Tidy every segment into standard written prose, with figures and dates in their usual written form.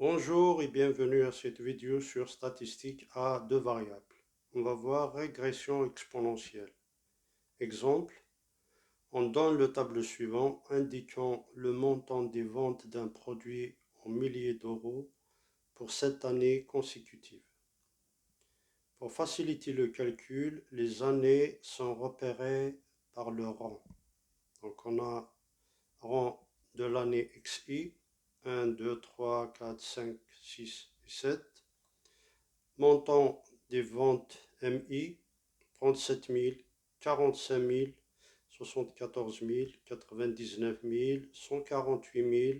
Bonjour et bienvenue à cette vidéo sur statistiques à deux variables. On va voir régression exponentielle. Exemple, on donne le tableau suivant indiquant le montant des ventes d'un produit en milliers d'euros pour 7 années consécutives. Pour faciliter le calcul, les années sont repérées par le rang. Donc on a rang de l'année XI, 1, 2, 3, 4, 5, 6 et 7. Montant des ventes MI, 37 000, 45 000, 74 000, 99 000, 148 000,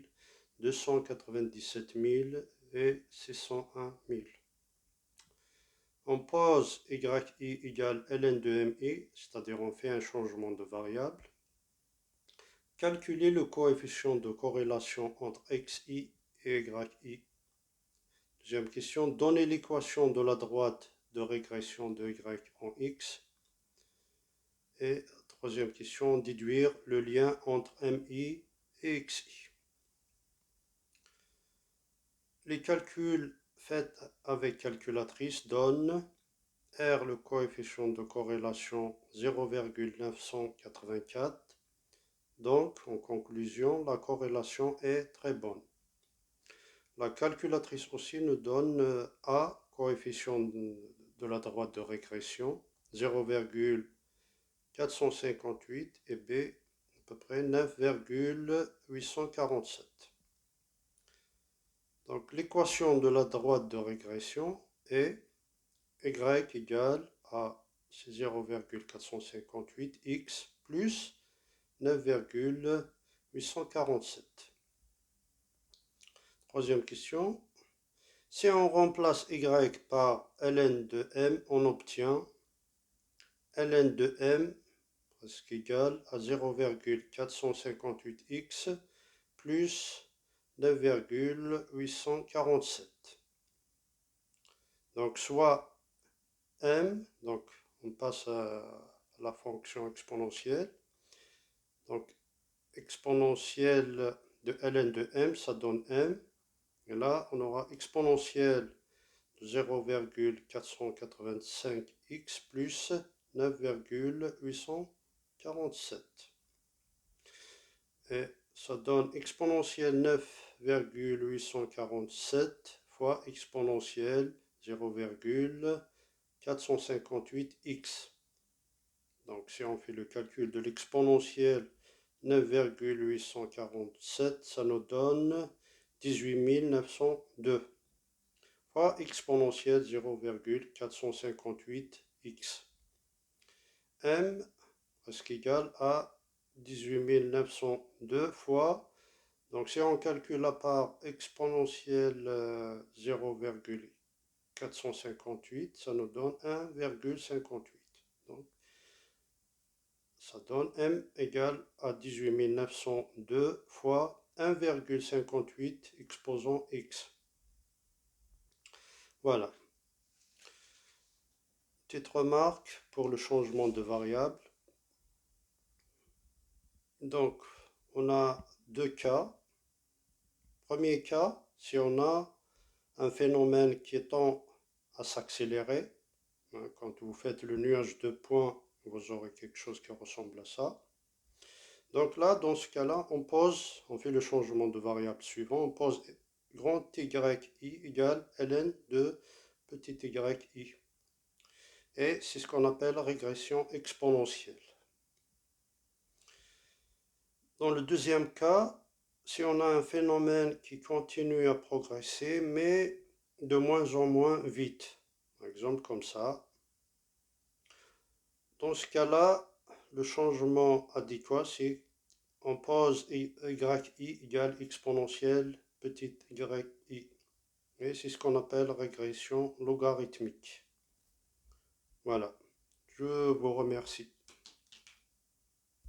297 000 et 601 000. On pose YI égale ln de MI, c'est-à-dire on fait un changement de variable. Calculer le coefficient de corrélation entre XI et YI. Deuxième question, donner l'équation de la droite de régression de y en x. Et troisième question, déduire le lien entre mi et xi. Les calculs faits avec calculatrice donnent R le coefficient de corrélation 0,984. Donc, en conclusion, la corrélation est très bonne. La calculatrice aussi nous donne A, coefficient de la droite de régression, 0,458 et B, à peu près 9,847. Donc l'équation de la droite de régression est y égale à 0,458 x plus 9,847. Troisième question. Si on remplace y par ln de m, on obtient ln de m presque égal à 0,458x plus 9,847. Donc soit m, donc on passe à la fonction exponentielle. Donc exponentielle de ln de m, ça donne m. Et là, on aura exponentielle de 0,485x plus 9,847. Et ça donne exponentielle 9,847 fois exponentielle 0,458x. Donc si on fait le calcul de l'exponentielle 9,847, ça nous donne 18 902 fois exponentielle 0,458x. M presque égal à 18 902 fois, donc si on calcule la part exponentielle 0,458, ça nous donne 1,58. Donc ça donne M égale à 18 902 fois 1,58 exposant x. Voilà. Petite remarque pour le changement de variable. Donc, on a deux cas. Premier cas, si on a un phénomène qui tend à s'accélérer, quand vous faites le nuage de points, vous aurez quelque chose qui ressemble à ça. Donc là, dans ce cas-là, on fait le changement de variable suivant, on pose grand YI égale ln de petit yi. Et c'est ce qu'on appelle régression exponentielle. Dans le deuxième cas, si on a un phénomène qui continue à progresser, mais de moins en moins vite, par exemple comme ça, dans ce cas-là, le changement adéquat, c'est on pose YI égale exponentielle petit yi. Et c'est ce qu'on appelle régression logarithmique. Voilà, je vous remercie.